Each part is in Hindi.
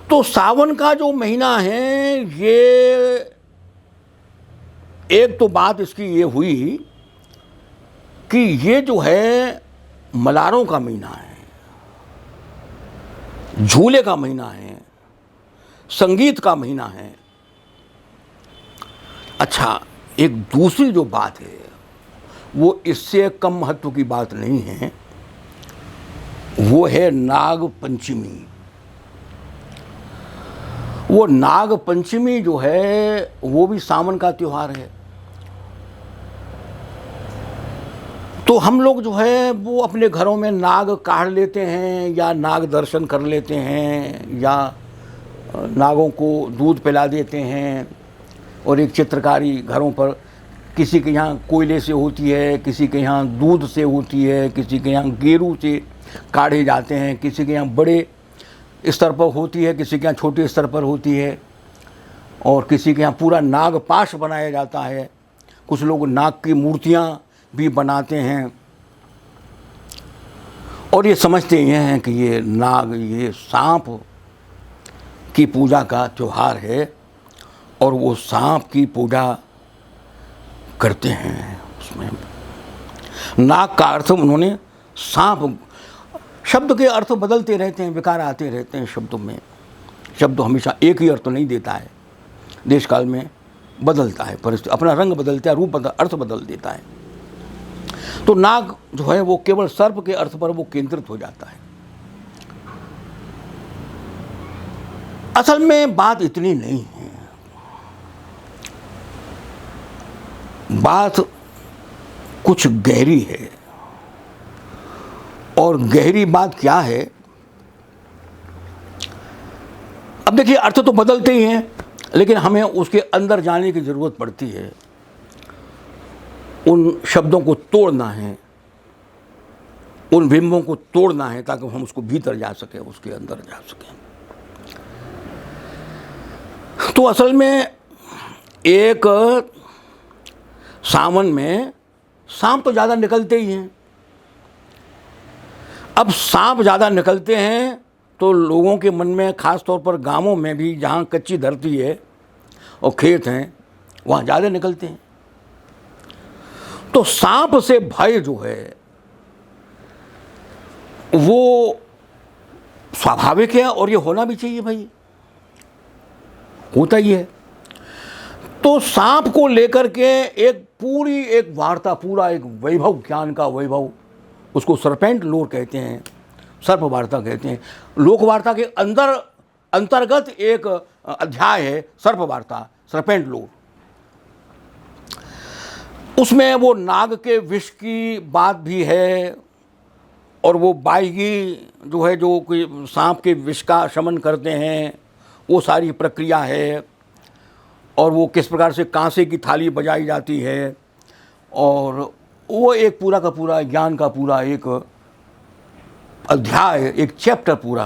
तो सावन का जो महीना है, ये एक तो बात इसकी ये हुई कि ये जो है मलारों का महीना है, झूले का महीना है, संगीत का महीना है। अच्छा, एक दूसरी जो बात है वो इससे कम महत्व की बात नहीं है, वो है नाग पंचमी। वो नाग पंचमी जो है वो भी सावन का त्योहार है। तो हम लोग जो है वो अपने घरों में नाग काढ़ लेते हैं या नाग दर्शन कर लेते हैं या नागों को दूध पिला देते हैं। और एक चित्रकारी घरों पर किसी के यहाँ कोयले से होती है, किसी के यहाँ दूध से होती है, किसी के यहाँ गेरू से काढ़े जाते हैं, किसी के यहाँ बड़े स्तर पर होती है, किसी के यहाँ छोटे स्तर पर होती है, और किसी के यहाँ पूरा नाग पाश बनाया जाता है। कुछ लोग नाग की मूर्तियाँ भी बनाते हैं और ये समझते ये हैं कि ये नाग, ये सांप की पूजा का त्यौहार है और वो सांप की पूजा करते हैं। उसमें नाग का अर्थ उन्होंने सांप, शब्द के अर्थ बदलते रहते हैं, विकार आते रहते हैं शब्दों में। शब्द हमेशा एक ही अर्थ नहीं देता है, देश काल में बदलता है, परिस्थिति अपना रंग बदलता है, रूप बदल, अर्थ बदल देता है। तो नाग जो है वो केवल सर्प के अर्थ पर वो केंद्रित हो जाता है। असल में बात इतनी नहीं है, बात कुछ गहरी है। और गहरी बात क्या है? अब देखिए, अर्थ तो बदलते ही हैं, लेकिन हमें उसके अंदर जाने की ज़रूरत पड़ती है। उन शब्दों को तोड़ना है, उन बिंबों को तोड़ना है ताकि हम उसको भीतर जा सकें, उसके अंदर जा सकें। तो असल में एक सावन में सांप तो ज़्यादा निकलते ही हैं। अब सांप ज़्यादा निकलते हैं तो लोगों के मन में, ख़ास तौर पर गांवों में भी जहाँ कच्ची धरती है और खेत हैं, वहाँ ज़्यादा निकलते हैं। तो सांप से भय जो है वो स्वाभाविक है और ये होना भी चाहिए भाई, होता ही है। तो सांप को लेकर के एक पूरी एक वार्ता, पूरा एक वैभव, ज्ञान का वैभव, उसको सरपेंट लोर कहते हैं, सर्प वार्ता कहते हैं। लोक वार्ता के अंतर्गत एक अध्याय है सर्प वार्ता, सरपेंट लोर। उसमें वो नाग के विष की बात भी है और वो बाइगी जो है, जो कोई सांप के विष का शमन करते हैं, वो सारी प्रक्रिया है। और वो किस प्रकार से कांसे की थाली बजाई जाती है, और वो एक पूरा का पूरा ज्ञान का पूरा एक अध्याय, एक चैप्टर पूरा।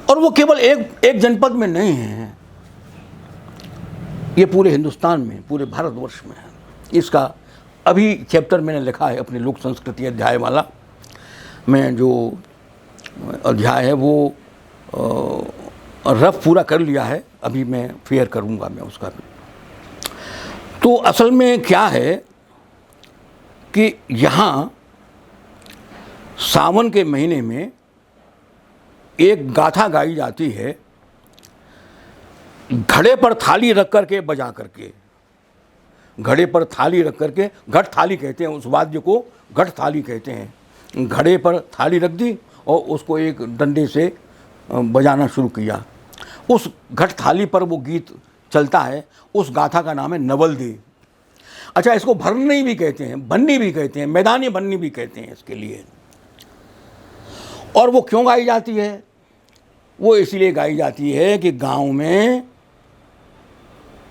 और वो केवल एक जनपद में नहीं है, ये पूरे हिंदुस्तान में, पूरे भारतवर्ष में है। इसका अभी चैप्टर मैंने लिखा है अपने लोक संस्कृति अध्याय वाला। मैं जो अध्याय है वो रफ पूरा कर लिया है, अभी मैं फेयर करूँगा मैं उसका भी। तो असल में क्या है कि यहाँ सावन के महीने में एक गाथा गाई जाती है, घड़े पर थाली रख करके बजा करके। घड़े पर थाली रख करके, घट थाली कहते हैं उस वाद्य को, घट थाली कहते हैं। घड़े पर थाली रख दी और उसको एक डंडे से बजाना शुरू किया। उस घट थाली पर वो गीत चलता है, उस गाथा का नाम है नवलदे। अच्छा, इसको भरनी भी कहते हैं, भन्नी भी कहते हैं, मैदानी भन्नी भी कहते हैं इसके लिए। और वो क्यों गाई जाती है? वो इसलिए गाई जाती है कि गांव में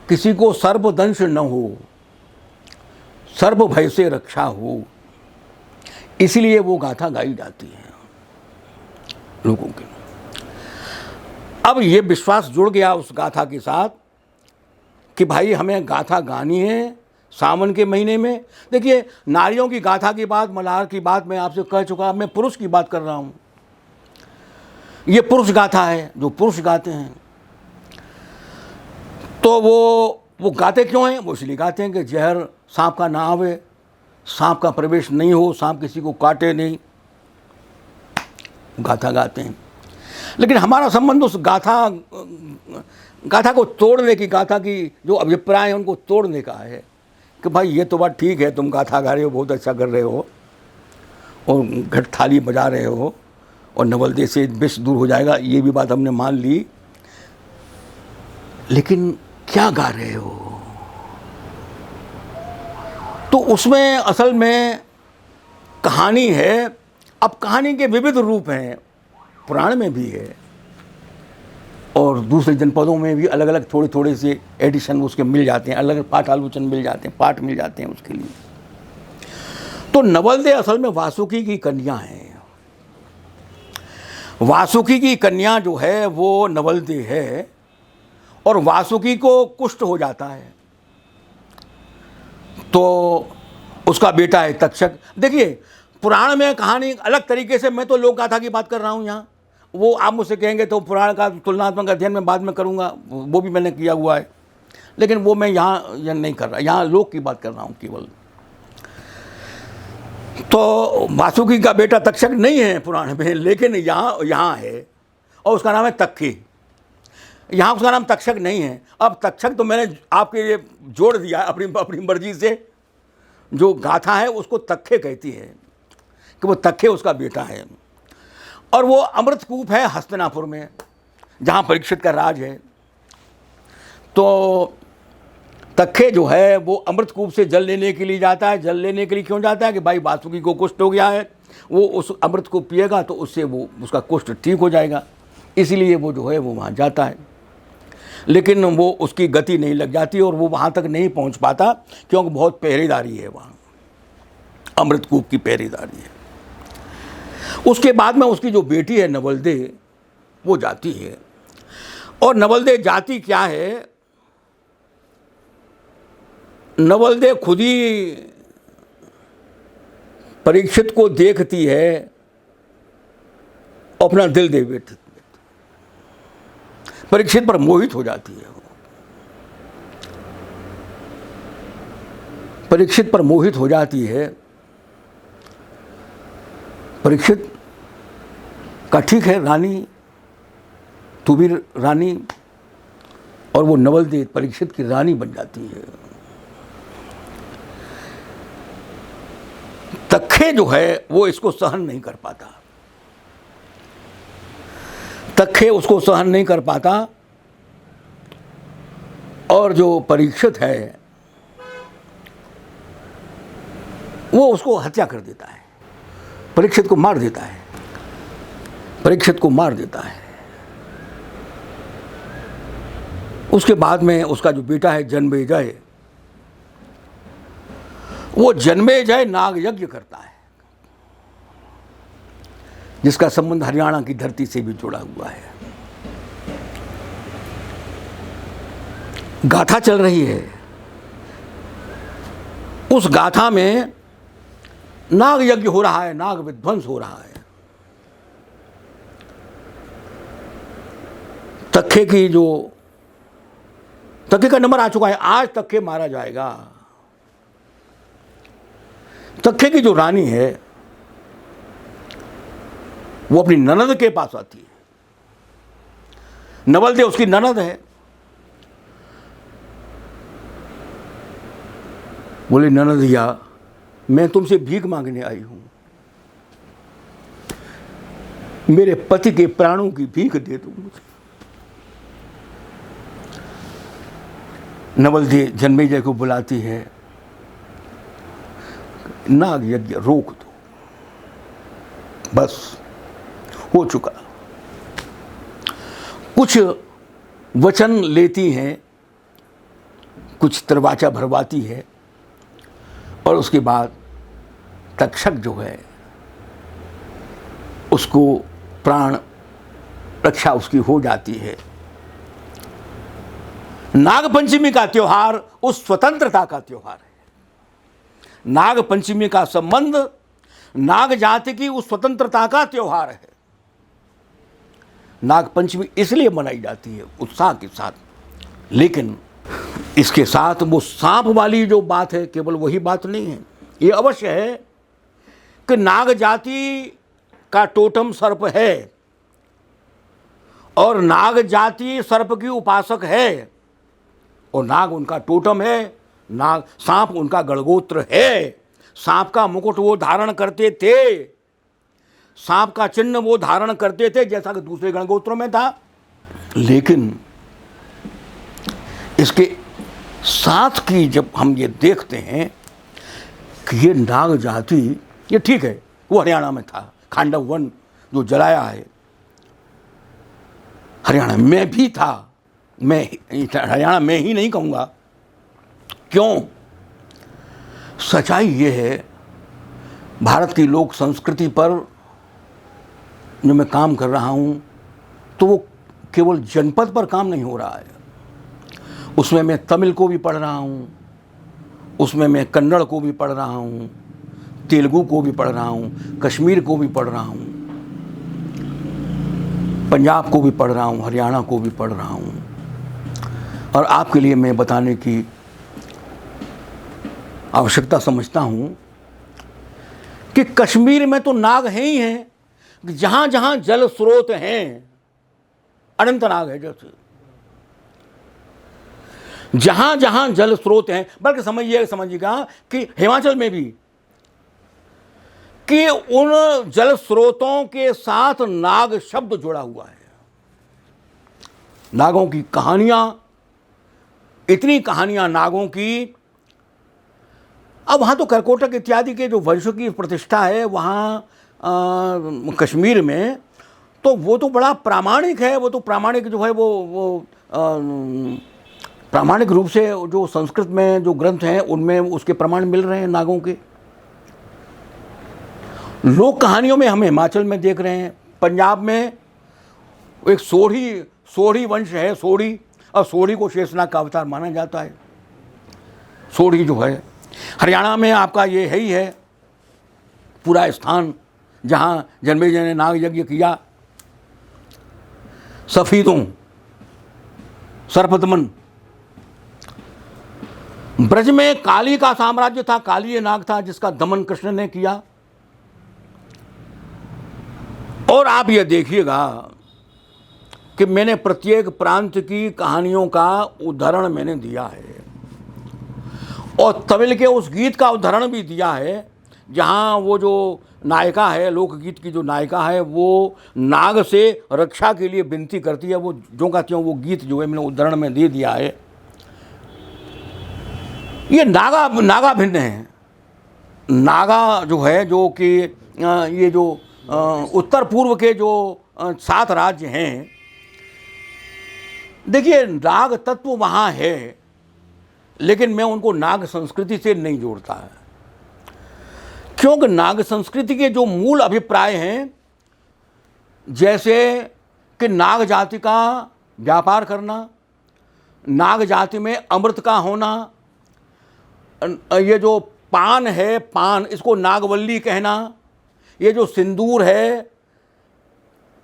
किसी को सर्पदंश न हो, सर्प भय से रक्षा हो, इसलिए वो गाथा गाई जाती है लोगों के। अब ये विश्वास जुड़ गया उस गाथा के साथ कि भाई हमें गाथा गानी है सावन के महीने में। देखिए, नारियों की गाथा की बात, मल्हार की बात मैं आपसे कह चुका, मैं पुरुष की बात कर रहा हूँ। ये पुरुष गाथा है, जो पुरुष गाते हैं। तो वो गाते क्यों हैं? वो इसलिए गाते हैं कि जहर सांप का ना आवे, सांप का प्रवेश नहीं हो, सांप किसी को काटे नहीं, गाथा गाते हैं। लेकिन हमारा संबंध उस गाथा को तोड़ने की, गाथा की जो अभिप्राय है उनको तोड़ने का है कि भाई ये तो बात ठीक है, तुम गाथा गा रहे हो, बहुत अच्छा कर रहे हो और घट थाली बजा रहे हो और नवलदे से विष दूर हो जाएगा, ये भी बात हमने मान ली, लेकिन क्या गा रहे हो? तो उसमें असल में कहानी है। अब कहानी के विविध रूप हैं, पुराण में भी है और दूसरे जनपदों में भी अलग अलग थोड़े थोड़े से एडिशन उसके मिल जाते हैं, अलग अलग पाठ आलोचन मिल जाते हैं, पाठ मिल जाते हैं उसके लिए। तो नवलदे असल में वासुकी की कन्या है। वासुकी की कन्या जो है वो नवलदे है और वासुकी को कुष्ठ हो जाता है तो उसका बेटा है तक्षक। देखिए पुराण में कहानी अलग तरीके से, मैं तो लोक गाथा की बात कर रहा हूँ यहाँ, वो आप मुझसे कहेंगे तो पुराण का तुलनात्मक अध्ययन में बाद में करूँगा, वो भी मैंने किया हुआ है, लेकिन वो मैं यहाँ नहीं कर रहा, यहाँ लोक की बात कर रहा हूँ केवल। तो वासुकी का बेटा तक्षक नहीं है पुराण में, लेकिन यहाँ है और उसका नाम है तक्खी। यहाँ उसका नाम तक्षक नहीं है। अब तक्षक तो मैंने आपके लिए जोड़ दिया अपनी मर्जी से, जो गाथा है उसको तक्खे कहती है कि वो तक्खे उसका बेटा है। और वो अमृतकूप है हस्तिनापुर में, जहाँ परीक्षित का राज है। तो तक्खे जो है वो अमृतकूप से जल लेने के लिए जाता है। जल लेने के लिए क्यों जाता है? कि भाई वासुकी को कुष्ठ हो गया है, वो उस अमृत को पिएगा तो उससे वो उसका कुष्ठ ठीक हो जाएगा, इसलिए वो जो है वो वहाँ जाता है। लेकिन वो उसकी गति नहीं लग जाती और वो वहाँ तक नहीं पहुँच पाता, क्योंकि बहुत पहरेदारी है वहाँ, अमृतकूप की पहरेदारी है। उसके बाद में उसकी जो बेटी है नवलदे, वो जाती है। और नवलदे जाती क्या है? नवलदे खुद ही परीक्षित को देखती है, अपना दिल दे बैठती, परीक्षित पर मोहित हो जाती है। परीक्षित पर मोहित हो जाती है। परीक्षित का ठीक है, रानी तू भी रानी, और वो नवलदे परीक्षित की रानी बन जाती है। तक्खे जो है वो इसको सहन नहीं कर पाता, तक्खे उसको सहन नहीं कर पाता और जो परीक्षित है वो उसको हत्या कर देता है, परीक्षित को मार देता है, परीक्षित को मार देता है। उसके बाद में उसका जो बेटा है जन्मेजय, वो जन्मेजय नाग यज्ञ करता है, जिसका संबंध हरियाणा की धरती से भी जुड़ा हुआ है। गाथा चल रही है, उस गाथा में नाग यज्ञ हो रहा है, नाग विध्वंस हो रहा है। तक्खे की जो तक्खे का नंबर आ चुका है, आज तक्खे मारा जाएगा। तक्खे की जो रानी है वो अपनी ननद के पास आती है। नवलदे उसकी ननद है। बोले ननदिया, मैं तुमसे भीख मांगने आई हूं, मेरे पति के प्राणों की भीख दे दो मुझे। नवलदे जन्मेजय को बुलाती है, नाग यज्ञ रोक दो, बस हो चुका। कुछ वचन लेती हैं, कुछ तरवाचा भरवाती है और उसके बाद तक्षक जो है उसको प्राण रक्षा उसकी हो जाती है। नागपंचमी का त्योहार उस स्वतंत्रता का त्योहार है। नागपंचमी का संबंध नाग जाति की उस स्वतंत्रता का त्योहार है। नाग पंचमी इसलिए मनाई जाती है उत्साह के साथ, लेकिन इसके साथ वो सांप वाली जो बात है केवल वही बात नहीं है। ये अवश्य है कि नाग जाति का टोटम सर्प है और नाग जाति सर्प की उपासक है और नाग उनका टोटम है, नाग सांप उनका गणगोत्र है। सांप का मुकुट वो धारण करते थे, सांप का चिन्ह वो धारण करते थे जैसा कि दूसरे गणगोत्रों में था। लेकिन इसके साथ की जब हम ये देखते हैं कि ये नाग जाति, ये ठीक है वो हरियाणा में था, खांडव वन जो जलाया है हरियाणा में भी था। मैं हरियाणा में ही नहीं कहूँगा, क्यों? सच्चाई ये है भारत की लोक संस्कृति पर जो मैं काम कर रहा हूँ तो वो केवल जनपद पर काम नहीं हो रहा है, उसमें मैं तमिल को भी पढ़ रहा हूँ, उसमें मैं कन्नड़ को भी पढ़ रहा हूँ, तेलुगु को भी पढ़ रहा हूँ, कश्मीर को भी पढ़ रहा हूँ, पंजाब को भी पढ़ रहा हूँ, हरियाणा को भी पढ़ रहा हूँ। और आपके लिए मैं बताने की आवश्यकता समझता हूँ कि कश्मीर में तो नाग हैं ही हैं, जहाँ जहाँ जल स्रोत हैं अनंत नाग है। जैसे जहाँ जहाँ जल स्रोत हैं, बल्कि समझिएगा कि हिमाचल में भी कि उन जल स्रोतों के साथ नाग शब्द जुड़ा हुआ है। नागों की कहानियां, इतनी कहानियां नागों की। अब वहाँ तो करकोटक इत्यादि के जो वंशों की प्रतिष्ठा है वहाँ कश्मीर में, तो वो तो बड़ा प्रामाणिक है। वो तो प्रामाणिक जो है वो प्रामाणिक रूप से जो संस्कृत में जो ग्रंथ हैं उनमें उसके प्रमाण मिल रहे हैं नागों के। लोक कहानियों में हम हिमाचल में देख रहे हैं, पंजाब में एक सोढ़ी वंश है, सोढ़ी, और सोढ़ी को शेषनाग का अवतार माना जाता है। सोढ़ी जो है हरियाणा में आपका ये है ही है पूरा स्थान जहाँ जन्मेजय ने नाग यज्ञ किया। सफीदों, सर्पदमन। ब्रज में काली का साम्राज्य था, काली नाग था जिसका दमन कृष्ण ने किया। और आप ये देखिएगा कि मैंने प्रत्येक प्रांत की कहानियों का उदाहरण मैंने दिया है और तमिल के उस गीत का उदाहरण भी दिया है जहाँ वो जो नायिका है, लोकगीत की जो नायिका है, वो नाग से रक्षा के लिए विनती करती है। वो जो का त्यों वो गीत जो है मैंने उदाहरण में दे दिया है। ये नागा भिन्न है। नागा जो है जो कि ये जो उत्तर पूर्व के जो 7 राज्य हैं, देखिए नाग तत्व वहाँ है, लेकिन मैं उनको नाग संस्कृति से नहीं जोड़ता है, क्योंकि नाग संस्कृति के जो मूल अभिप्राय हैं, जैसे कि नाग जाति का व्यापार करना, नाग जाति में अमृत का होना, ये जो पान है, पान इसको नागवल्ली कहना, ये जो सिंदूर है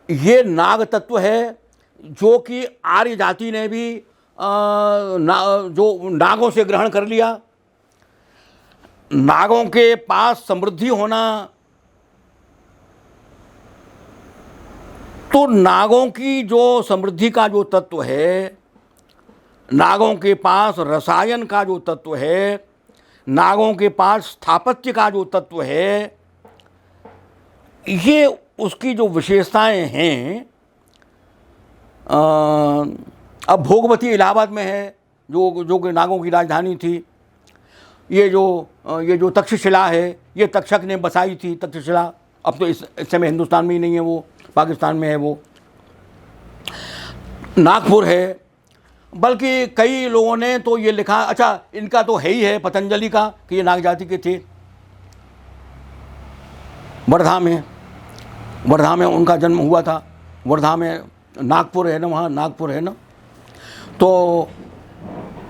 ये नाग तत्व है, जो कि आर्य जाति ने भी जो नागों से ग्रहण कर लिया। नागों के पास समृद्धि होना, तो नागों की जो समृद्धि का जो तत्व है, नागों के पास रसायन का जो तत्व है, नागों के पास स्थापत्य का जो तत्व है, ये उसकी जो विशेषताएं हैं। अब भोगवती इलाहाबाद में है जो कि नागों की राजधानी थी। ये जो तक्षशिला है ये तक्षक ने बसाई थी, तक्षशिला। अब तो इस समय हिंदुस्तान में ही नहीं है, वो पाकिस्तान में है। वो नागपुर है, बल्कि कई लोगों ने तो ये लिखा, अच्छा इनका तो है ही है पतंजलि का कि ये नाग जाति के थे। वर्धा में उनका जन्म हुआ था। वर्धा में नागपुर है ना, वहाँ नागपुर है ना। तो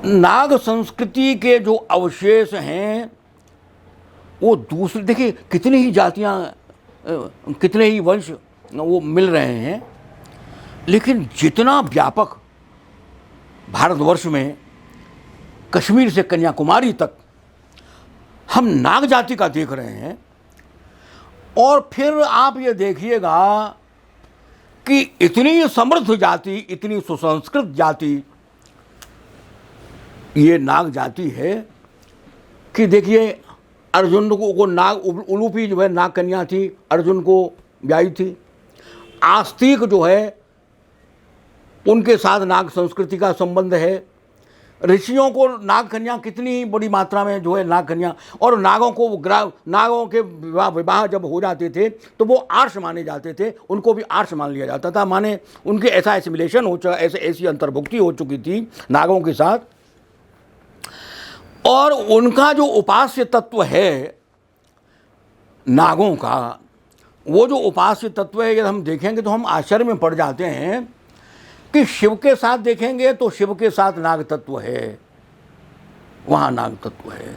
नाग संस्कृति के जो अवशेष हैं वो दूसरे, देखिए कितनी ही जातियाँ, कितने ही वंश वो मिल रहे हैं। लेकिन जितना व्यापक भारतवर्ष में कश्मीर से कन्याकुमारी तक हम नाग जाति का देख रहे हैं, और फिर आप ये देखिएगा कि इतनी समृद्ध जाति, इतनी सुसंस्कृत जाति ये नाग जाति है कि देखिए अर्जुन को नाग उलूपी जो है नाग कन्या थी, अर्जुन को ब्याही थी। आस्तिक जो है उनके साथ नाग संस्कृति का संबंध है। ऋषियों को नाग कन्या कितनी बड़ी मात्रा में जो है नाग कन्या, और नागों के विवाह जब हो जाते थे तो वो आर्ष माने जाते थे, उनको भी आर्ष मान लिया जाता था। माने उनके ऐसा एसिमिलेशन हो चुका, ऐसी अंतर्भुक्ति हो चुकी थी नागों के साथ। और उनका जो उपास्य तत्व है नागों का, वो जो उपास्य तत्व है, यदि हम देखेंगे तो हम आश्चर्य में पड़ जाते हैं कि शिव के साथ देखेंगे तो शिव के साथ नाग तत्व है, वहाँ नाग तत्व है।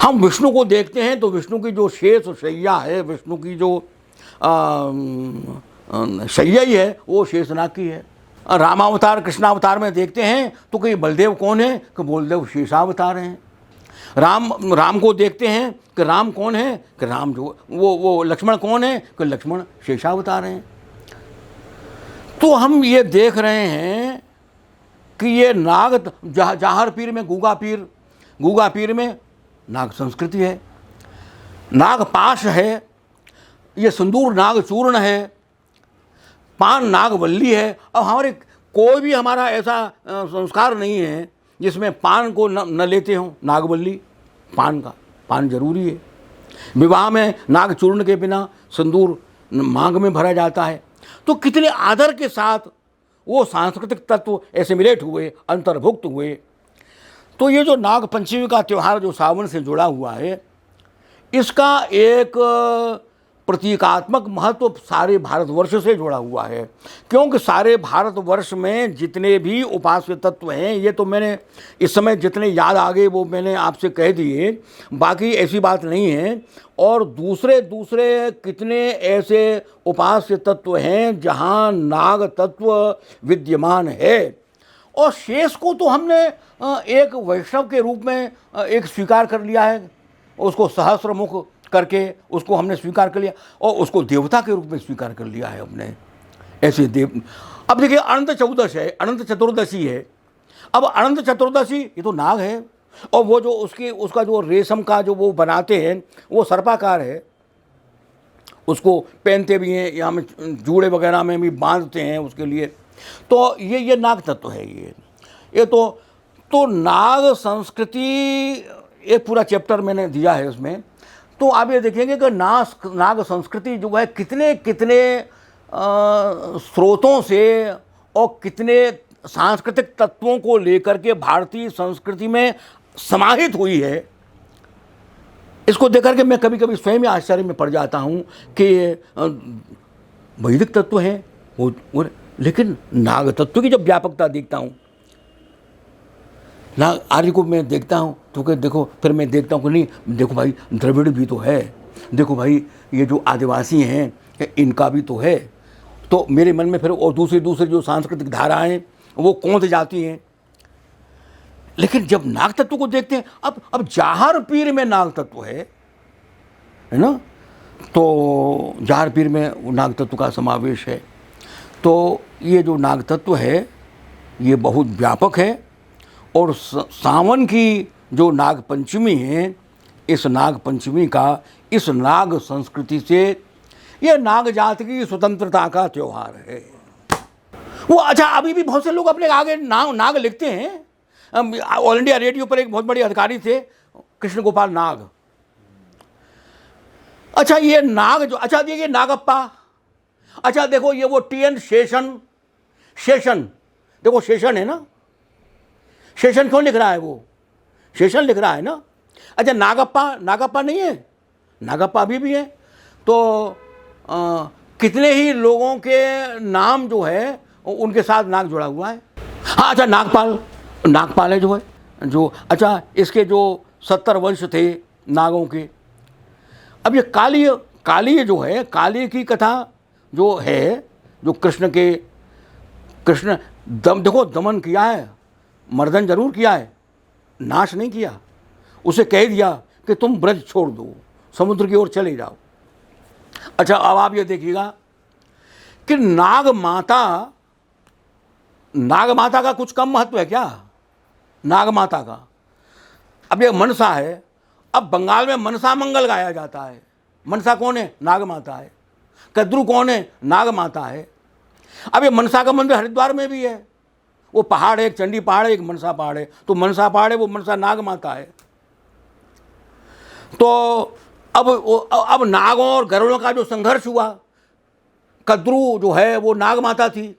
हम विष्णु को देखते हैं तो विष्णु की जो शेष शैया है, विष्णु की जो शैया ही है, वो शेषनाग की है। रामावतार कृष्णावतार में देखते हैं तो कि बलदेव कौन है, कि बलदेव शेषावतार हैं। राम को देखते हैं कि राम कौन है, कि राम जो वो लक्ष्मण कौन है, कि लक्ष्मण शेषावतार हैं। तो हम ये देख रहे हैं कि ये नाग जाहर पीर में गूगा पीर में नाग संस्कृति है, नाग पाश है, ये सिंदूर नाग चूर्ण है, पान नागवल्ली है। अब हमारे कोई भी हमारा ऐसा संस्कार नहीं है जिसमें पान को न लेते हों। नागवल्ली पान जरूरी है। विवाह में नाग चूर्ण के बिना सिंदूर मांग में भरा जाता है। तो कितने आदर के साथ वो सांस्कृतिक तत्व एसिमिलेट हुए, अंतर्भुक्त हुए। तो ये जो नाग पंचमी का त्यौहार जो सावन से जुड़ा हुआ है, इसका एक प्रतीकात्मक महत्व सारे भारतवर्ष से जुड़ा हुआ है, क्योंकि सारे भारतवर्ष में जितने भी उपास्य तत्व हैं, ये तो मैंने इस समय जितने याद आ गए वो मैंने आपसे कह दिए, बाकी ऐसी बात नहीं है। और दूसरे कितने ऐसे उपास्य तत्व हैं जहाँ नाग तत्व विद्यमान है। और शेष को तो हमने एक वैष्णव के रूप में एक स्वीकार कर लिया है, उसको सहस्रमुख करके उसको हमने स्वीकार कर लिया, और उसको देवता के रूप में स्वीकार कर लिया है हमने। ऐसे देव, अब देखिए अनंत चतुर्दशी है, अनंत चतुर्दशी है। अब अनंत चतुर्दशी ये तो नाग है, और वो जो उसका जो रेशम का जो वो बनाते हैं वो सर्पाकार है, उसको पहनते भी हैं, यहाँ में जूड़े वगैरह में भी बांधते हैं उसके लिए। तो ये नाग तत्व है। ये तो नाग संस्कृति एक पूरा चैप्टर मैंने दिया है उसमें। तो आप ये देखेंगे कि नाग संस्कृति जो है कितने स्रोतों से और कितने सांस्कृतिक तत्वों को लेकर के भारतीय संस्कृति में समाहित हुई है। इसको देख करके मैं कभी कभी स्वयं आश्चर्य में पड़ जाता हूँ कि वैदिक तत्व है वो, लेकिन नाग तत्व की जब व्यापकता देखता हूँ, नाग आर्य को मैं देखता हूँ तो कि देखो, फिर मैं देखता हूँ कि नहीं देखो भाई द्रविड़ भी तो है, देखो भाई ये जो आदिवासी हैं इनका भी तो है। तो मेरे मन में फिर और दूसरी जो सांस्कृतिक धाराएं वो कौन सी जाती हैं। लेकिन जब नाग तत्व को देखते हैं, अब जाहर पीर में नाग तत्व है ना, तो जाहर पीर में नाग तत्व का समावेश है। तो ये जो नाग तत्व है ये बहुत व्यापक है। और सावन की जो नाग पंचमी है, इस नाग पंचमी का इस नाग संस्कृति से ये नाग जाति की स्वतंत्रता का त्यौहार है। वो अच्छा, अभी भी बहुत से लोग अपने आगे नाग लिखते हैं। ऑल इंडिया रेडियो पर एक बहुत बड़े अधिकारी थे, कृष्ण गोपाल नाग। अच्छा ये नाग जो, अच्छा देखिए नागप्पा, अच्छा देखो ये वो TN शेषन, देखो शेषन है ना, शेषन क्यों लिख रहा है, वो शेषन लिख रहा है ना। अच्छा नागप्पा नहीं है, नागप्पा अभी भी है। तो कितने ही लोगों के नाम जो है उनके साथ नाग जुड़ा हुआ है। हाँ अच्छा नागपाल है जो अच्छा इसके जो 70 वंश थे नागों के। अब ये काली जो है, काली की कथा जो है, जो कृष्ण देखो दमन किया है, मर्दन जरूर किया है, नाश नहीं किया। उसे कह दिया कि तुम ब्रज छोड़ दो, समुद्र की ओर चले जाओ। अच्छा, अब आप ये देखिएगा कि नाग माता का कुछ कम महत्व है क्या? नाग माता का, अब ये मनसा है, अब बंगाल में मनसा मंगल गाया जाता है। मनसा कौन है? नाग माता है। कद्रू कौन है? नाग माता है। अब ये मनसा का मंदिर हरिद्वार में भी है, वो पहाड़ है, एक चंडी पहाड़ है, एक मनसा पहाड़ है। तो मनसा पहाड़ है, वो मनसा नाग माता है। तो अब नागों और गरुड़ों का जो संघर्ष हुआ, कद्रू जो है वो नाग माता थी।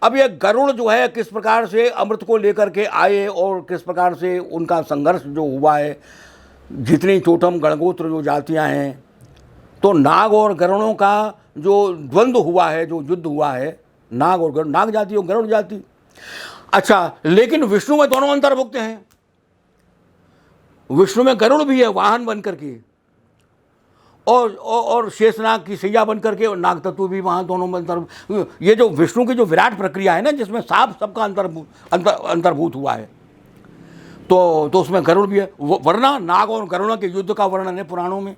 अब ये गरुड़ जो है किस प्रकार से अमृत को लेकर के आए और किस प्रकार से उनका संघर्ष जो हुआ है, जितनी टोटम गणगोत्र जो जातियां हैं, तो नाग और गरुड़ों का जो द्वंद्व हुआ है, जो युद्ध हुआ है, नाग और नाग जाति और गरुड़ जाति। अच्छा, लेकिन विष्णु में दोनों अंतर्भुक्त हैं। विष्णु में गरुड़ भी है वाहन बन करके, और शेषनाग की सैया बन करके, और नाग तत्व भी वहाँ दोनों में अंतर्भूत। ये जो विष्णु की जो विराट प्रक्रिया है ना, जिसमें सबका अंतर्भूत हुआ है, तो उसमें गरुड़ भी है। वरना नाग और गरुड़ के युद्ध का वर्णन है पुराणों में।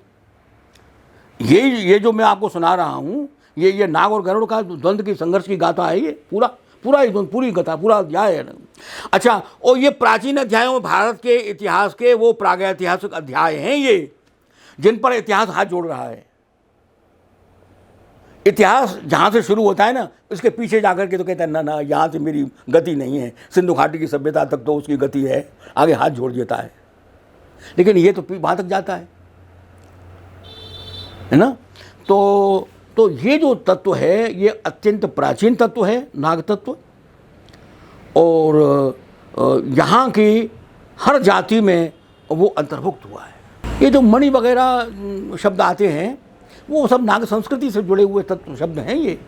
ये जो मैं आपको सुना रहा हूँ, ये नाग और गरुड़ का द्वंद्व की संघर्ष की गाथा है। ये पूरी कथा, पूरा अध्याय है। अच्छा, और ये प्राचीन अध्यायों में भारत के इतिहास के वो प्रागैतिहासिक अध्याय हैं ये, जिन पर इतिहास हाथ जोड़ रहा है। इतिहास जहाँ से शुरू होता है ना, इसके पीछे जाकर के तो कहता है ना यहाँ से मेरी गति नहीं है, सिंधु घाटी की सभ्यता तक तो उसकी गति है, आगे हाथ जोड़ देता है। लेकिन ये तो वहाँ तक जाता है ना। तो ये जो तत्व है, ये अत्यंत प्राचीन तत्व है, नाग तत्व। और यहाँ की हर जाति में वो अंतर्भुक्त हुआ है। ये जो मणि वगैरह शब्द आते हैं, वो सब नाग संस्कृति से जुड़े हुए तत्व शब्द हैं। ये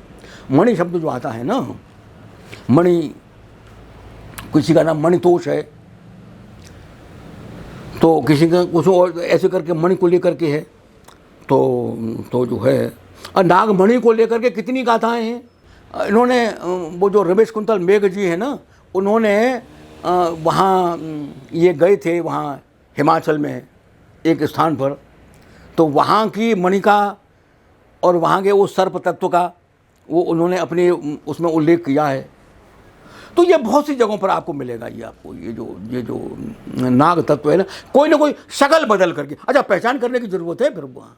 मणि शब्द जो आता है ना, मणि, किसी का नाम मणितोष है, तो किसी का कुछ और ऐसे करके मणि को लेकर के है। तो जो है, और नागमणि को लेकर के कितनी गाथाएं हैं। इन्होंने वो जो रमेश कुंतल मेघ जी है ना, उन्होंने वहाँ ये गए थे, वहाँ हिमाचल में एक स्थान पर, तो वहाँ की मणि का और वहाँ के वो सर्प तत्व का वो उन्होंने अपने उसमें उल्लेख किया है। तो ये बहुत सी जगहों पर आपको मिलेगा। ये आपको ये जो नाग तत्व है ना कोई शक्ल बदल करके, अच्छा, पहचान करने की ज़रूरत है फिर वहाँ।